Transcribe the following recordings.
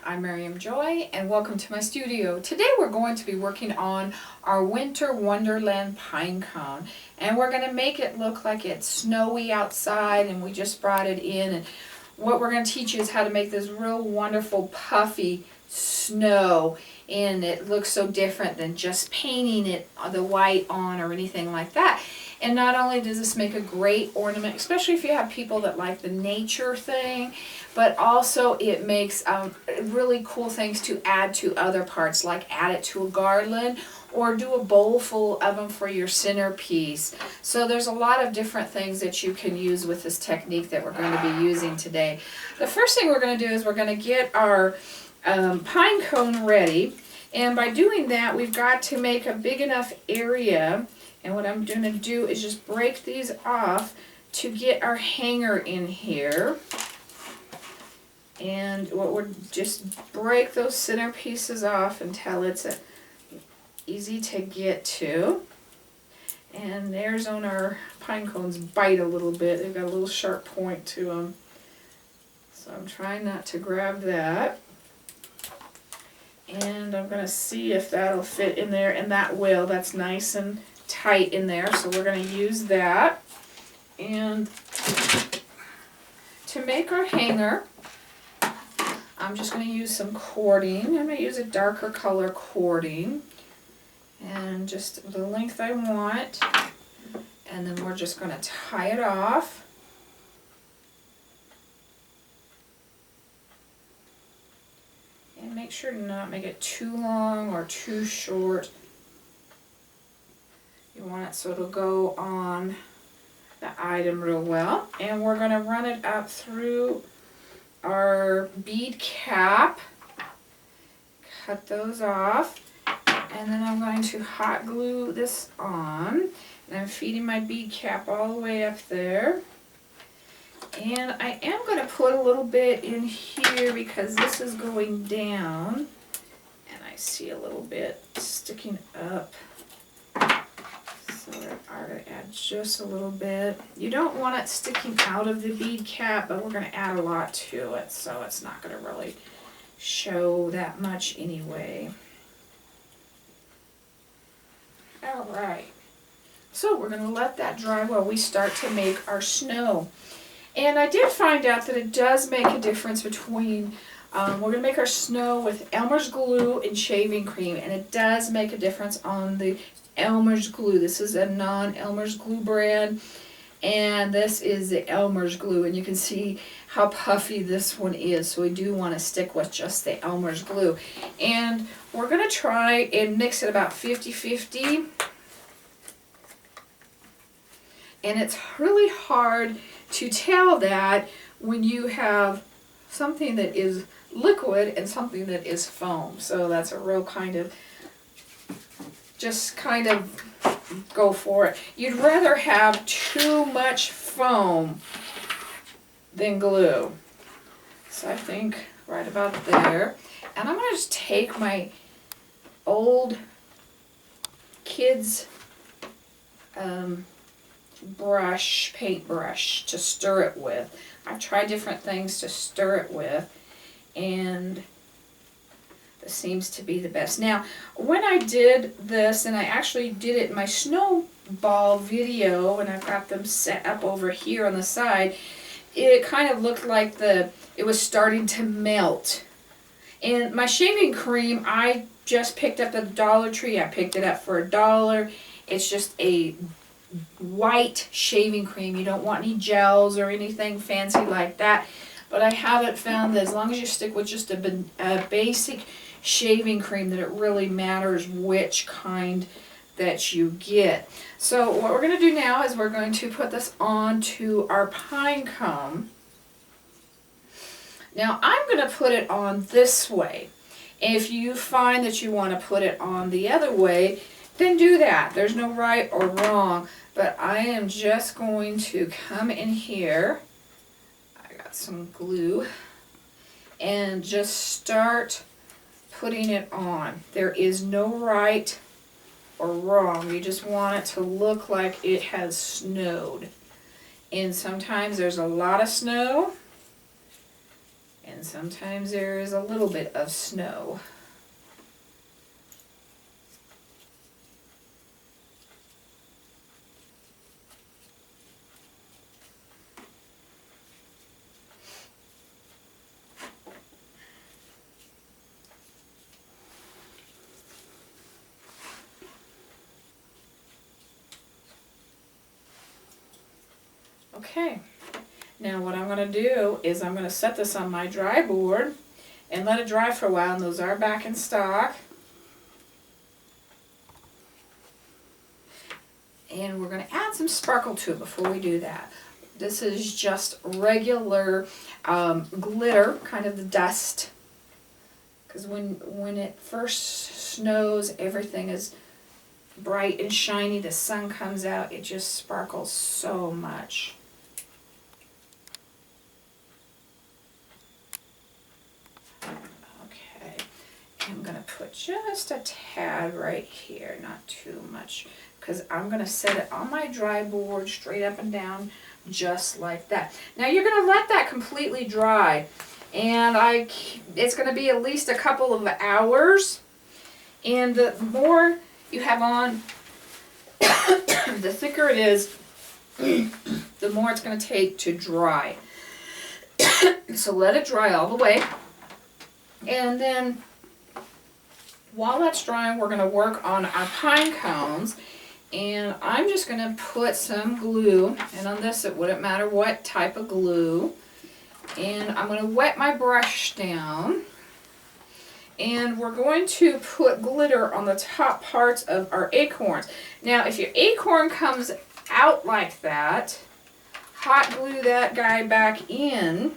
I'm Miriam Joy and welcome to my studio. Today we're going to be working on our winter Wonderland pine cone, and we're going to make it look like it's snowy outside and we just brought it in. And what we're going to teach you is how to make this real wonderful puffy snow, and it looks so different than just painting it the white on or anything like that. And not only does this make a great ornament, especially if you have people that like the nature thing, but also it makes really cool things to add to other parts, like add it to a garland or do a bowl full of them for your centerpiece. So there's a lot of different things that you can use with this technique that we're going to be using today. The first thing we're going to do is we're going to get our pine cone ready, and by doing that we've got to make a big enough area. And what I'm going to do is just break these off to get our hanger in here. And what we're just break those center pieces off until it's easy to get to. And there's on our pine cones bite a little bit. They've got a little sharp point to them. So I'm trying not to grab that. And I'm going to see if that'll fit in there, and that will. That's nice and tight in there, so we're going to use that. And to make our hanger, I'm just going to use some cording. I'm going to use a darker color cording, and just the length I want, and then we're just going to tie it off. And make sure to not make it too long or too short. You want it so it'll go on the item real well. And we're going to run it up through our bead cap. Cut those off. And then I'm going to hot glue this on. And I'm feeding my bead cap all the way up there. And I am going to put a little bit in here because this is going down. And I see a little bit sticking up. So I'm going to add just a little bit. You don't want it sticking out of the bead cap, but we're going to add a lot to it, so it's not going to really show that much anyway. Alright, so we're going to let that dry while we start to make our snow. And I did find out that it does make a difference between, we're going to make our snow with Elmer's glue and shaving cream, and it does make a difference on the Elmer's glue. This is a non-Elmer's glue brand, and this is the Elmer's glue, and you can see how puffy this one is, so we do want to stick with just the Elmer's glue. And we're going to try and mix it about 50-50, and it's really hard to tell that when you have something that is liquid and something that is foam. So that's a real just kind of go for it. You'd rather have too much foam than glue. So I think right about there. And I'm going to just take my old kids paint brush to stir it with. I've tried different things to stir it with, and this seems to be the best. Now, when I did this, and I actually did it in my snowball video, and I've got them set up over here on the side, it kind of looked like it was starting to melt. And my shaving cream, I just picked up at the Dollar Tree. I picked it up for $1. It's just a white shaving cream. You don't want any gels or anything fancy like that. But I haven't found that as long as you stick with just a basic shaving cream, that it really matters which kind that you get. So what we're going to do now is we're going to put this onto our pine cone. Now I'm going to put it on this way. If you find that you want to put it on the other way, then do that. There's no right or wrong. But I am just going to come in here. I got some glue. And just start putting it on. There is no right or wrong. You just want it to look like it has snowed. And sometimes there's a lot of snow, and And sometimes there is a little bit of snow. Okay, now what I'm going to do is I'm going to set this on my dry board and let it dry for a while, and those are back in stock. And we're going to add some sparkle to it before we do that. This is just regular glitter, kind of the dust. Because when it first snows, everything is bright and shiny. The sun comes out, it just sparkles so much. Okay, I'm going to put just a tad right here, not too much, because I'm going to set it on my dry board straight up and down just like that. Now you're going to let that completely dry, and it's going to be at least a couple of hours, and the more you have on, the thicker it is, the more it's going to take to dry. So let it dry all the way, and then while that's drying, we're going to work on our pine cones. And I'm just going to put some glue, and on this it wouldn't matter what type of glue. And I'm going to wet my brush down. And we're going to put glitter on the top parts of our acorns. Now if your acorn comes out like that, hot glue that guy back in.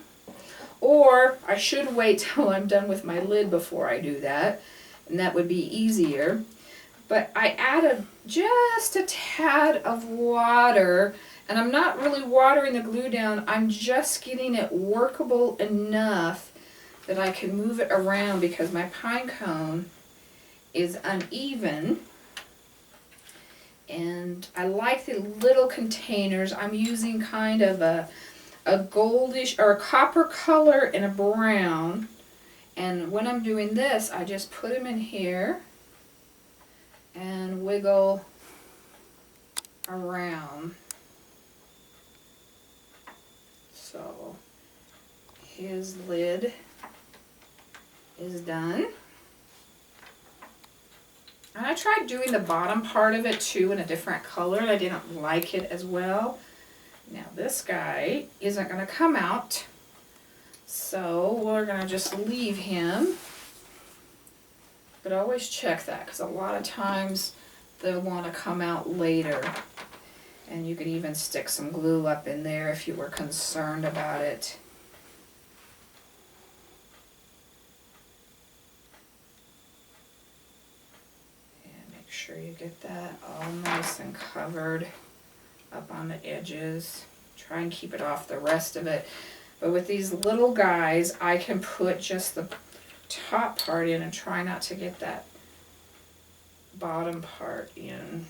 Or I should wait till I'm done with my lid before I do that. And that would be easier. But I added just a tad of water, and I'm not really watering the glue down, I'm just getting it workable enough that I can move it around because my pine cone is uneven. And I like the little containers. I'm using kind of a goldish or a copper color and a brown. And when I'm doing this, I just put them in here and wiggle around. So his lid is done. And I tried doing the bottom part of it too in a different color. I didn't like it as well. Now this guy isn't going to come out, so we're going to just leave him. But always check that, because a lot of times they'll want to come out later. And you could even stick some glue up in there if you were concerned about it. And make sure you get that all nice and covered up on the edges. Try and keep it off the rest of it. But with these little guys, I can put just the top part in and try not to get that bottom part in,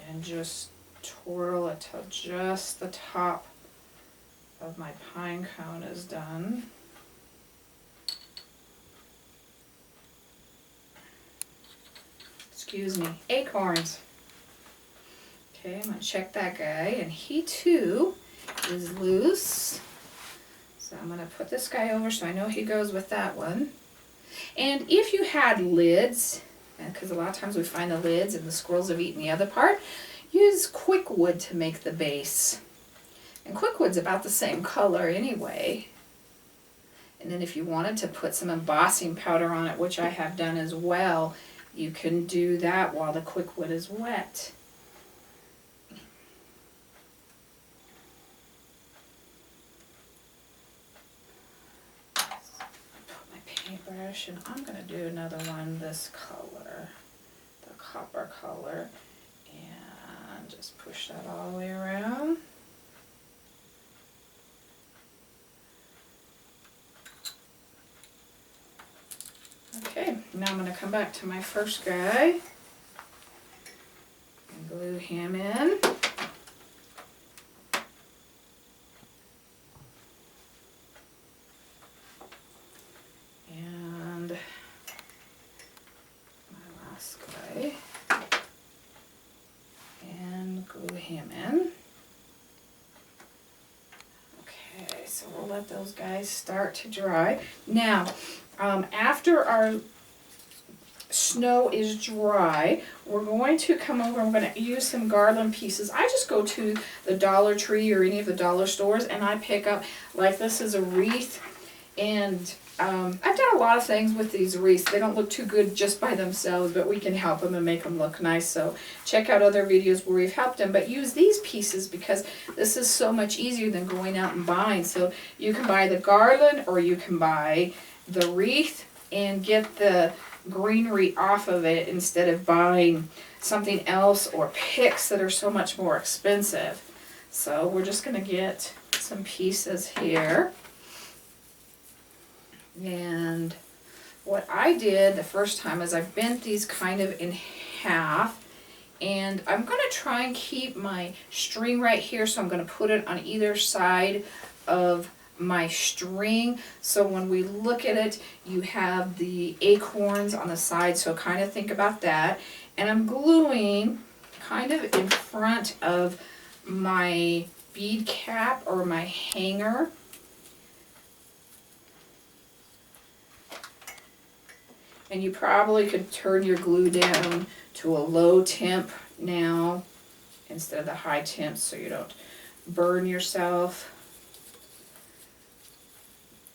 and just twirl it till just the top of my pine cone is done. Excuse me, acorns. Okay, I'm going to check that guy, and he too is loose. So I'm going to put this guy over so I know he goes with that one. And if you had lids, because a lot of times we find the lids and the squirrels have eaten the other part, use quick wood to make the base. And quick wood's about the same color anyway. And then if you wanted to put some embossing powder on it, which I have done as well, you can do that while the quick wood is wet. Paintbrush, and I'm going to do another one this color, the copper color, and just push that all the way around. Okay, now I'm going to come back to my first guy and glue him in. So we'll let those guys start to dry. Now, after our snow is dry, we're going to come over and we're going to use some garland pieces. I just go to the Dollar Tree or any of the dollar stores and I pick up, like this is a wreath, and I've done a lot of things with these wreaths. They don't look too good just by themselves, but we can help them and make them look nice. So check out other videos where we've helped them, but use these pieces because this is so much easier than going out and buying. So you can buy the garland or you can buy the wreath and get the greenery off of it instead of buying something else or picks that are so much more expensive. So we're just going to get some pieces here. And what I did the first time is I bent these kind of in half, and I'm going to try and keep my string right here, so I'm going to put it on either side of my string, so when we look at it you have the acorns on the side, so kind of think about that. And I'm gluing kind of in front of my bead cap or my hanger. And you probably could turn your glue down to a low temp now instead of the high temp so you don't burn yourself,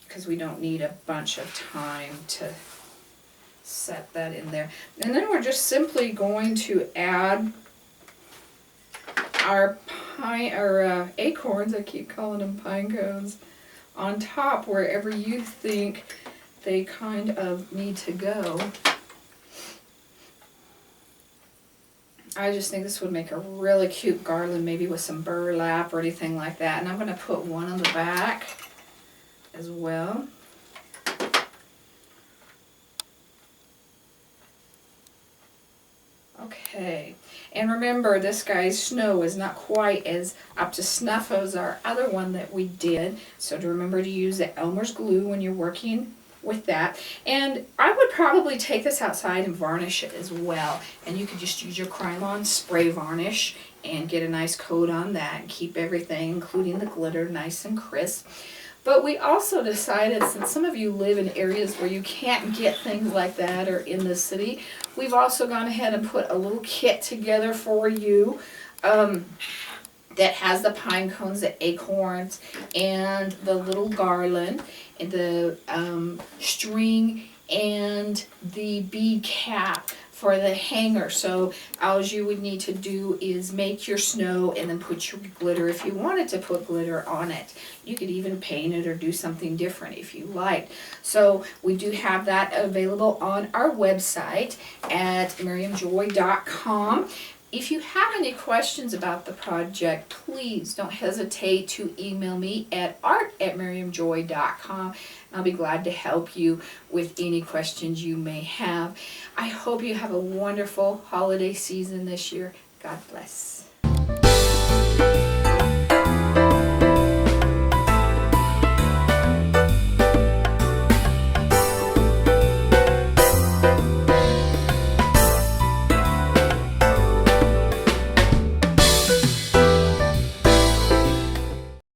because we don't need a bunch of time to set that in there. And then we're just simply going to add our acorns, I keep calling them pine cones, on top wherever you think they kind of need to go. I just think this would make a really cute garland, maybe with some burlap or anything like that. And I'm going to put one on the back as well. Okay, and remember this guy's snow is not quite as up to snuff as our other one that we did, so to remember to use the Elmer's glue when you're working with that. And I would probably take this outside and varnish it as well, and you could just use your Krylon spray varnish and get a nice coat on that and keep everything, including the glitter, nice and crisp. But we also decided, since some of you live in areas where you can't get things like that or in the city, we've also gone ahead and put a little kit together for you that has the pine cones, the acorns, and the little garland, and the string, and the bead cap for the hanger. So all you would need to do is make your snow and then put your glitter if you wanted to put glitter on it. You could even paint it or do something different if you like. So we do have that available on our website at miriamjoy.com. If you have any questions about the project, please don't hesitate to email me at art@miriamjoy.com. I'll be glad to help you with any questions you may have. I hope you have a wonderful holiday season this year. God bless.